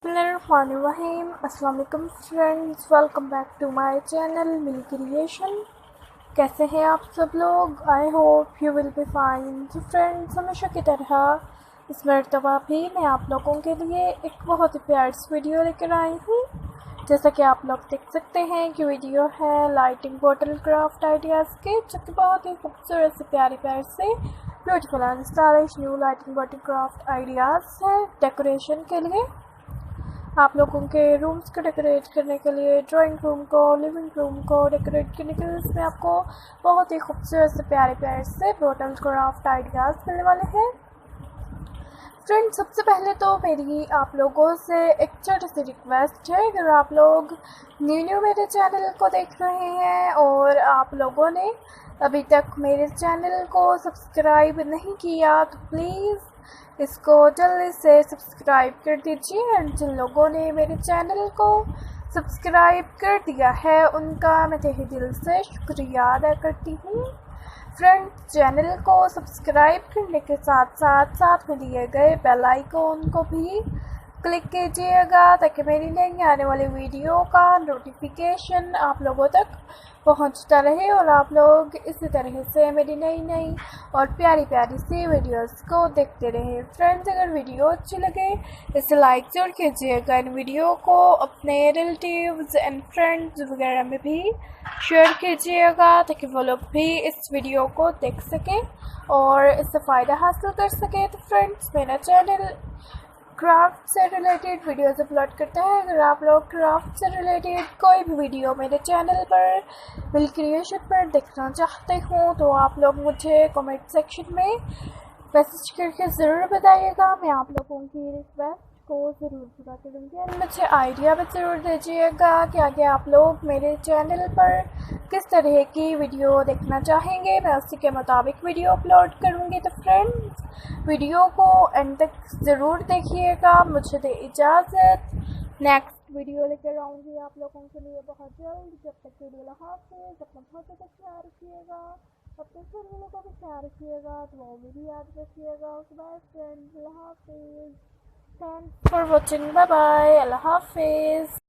Bismillahirrahmanirrahim. अस्सलाम वालेकुम friends, welcome back to my channel मिल क्रिएशन। कैसे हैं आप सब लोग? I hope you will be fine. तो फ्रेंड्स, हमेशा की तरह इस मरतबा भी मैं आप लोगों के लिए एक बहुत ही प्यारी सी वीडियो लेकर आई हूँ। जैसा कि आप लोग देख सकते हैं कि वीडियो है लाइटिंग बॉटल क्राफ्ट आइडियाज़ के, जो कि बहुत ही खूबसूरत से प्यारे से beautiful and stylish new lighting bottle craft ideas हैं डेकोरेशन के लिए। आप लोगों के रूम्स को डेकोरेट करने के लिए, ड्राइंग रूम को, लिविंग रूम को डेकोरेट करने के लिए इसमें आपको बहुत ही खूबसूरत से प्यारे से बॉटल क्राफ्ट आइडियाज़ मिलने वाले हैं। फ्रेंड्स, सबसे पहले तो मेरी आप लोगों से एक छोटी सी रिक्वेस्ट है, अगर आप लोग न्यू मेरे चैनल को देख रहे हैं और आप लोगों ने अभी तक मेरे चैनल को सब्सक्राइब नहीं किया तो प्लीज़ इसको जल्दी से सब्सक्राइब कर दीजिए। एंड जिन लोगों ने मेरे चैनल को सब्सक्राइब कर दिया है उनका मैं तहे दिल से शुक्रिया अदा करती हूँ। फ्रेंड्स, चैनल को सब्सक्राइब करने के साथ में दिए गए बेल आइकॉन को भी क्लिक कीजिएगा ताकि मेरी नई आने वाली वीडियो का नोटिफिकेशन आप लोगों तक पहुंचता रहे और आप लोग इसी तरह से मेरी नई और प्यारी सी वीडियोस को देखते रहें। फ्रेंड्स, अगर वीडियो अच्छी लगे इसे लाइक ज़रूर कीजिएगा। इन वीडियो को अपने रिलेटिव्स एंड फ्रेंड्स वगैरह में भी शेयर कीजिएगा ताकि वो लोग भी इस वीडियो को देख सकें और इससे फ़ायदा हासिल कर सकें। तो फ्रेंड्स, मेरा चैनल क्राफ्ट से रिलेटेड वीडियोस अपलोड करता है। अगर आप लोग क्राफ्ट से रिलेटेड कोई भी वीडियो मेरे चैनल पर मिल क्रिएशन पर देखना चाहते हो तो आप लोग मुझे कमेंट सेक्शन में मैसेज करके ज़रूर बताइएगा। मैं आप लोगों की रिक्वेस्ट को ज़रूर पूरा करूँगी और मुझे आइडिया भी ज़रूर दीजिएगा कि आगे आप लोग मेरे चैनल पर किस तरह की वीडियो देखना चाहेंगे। मैं उसी के मुताबिक वीडियो अपलोड करूँगी। तो फ्रेंड्स, वीडियो को एंड तक ज़रूर देखिएगा। मुझे दे इजाज़त, नेक्स्ट वीडियो लेकर आऊँगी आप लोगों के लिए बहुत जल्द। जब तक के लिए अल्लाह हाफ़िज़। अपना बहुत ज़्यादा ख्याल रखिएगा, अपने घर वालों का भी ख्याल रखिएगा, तो वो भी याद रखिएगा। बाय फ्रेंड्स, अल्लाह हाफ़िज़। Thanks for watching. Bye bye. Allah Hafiz.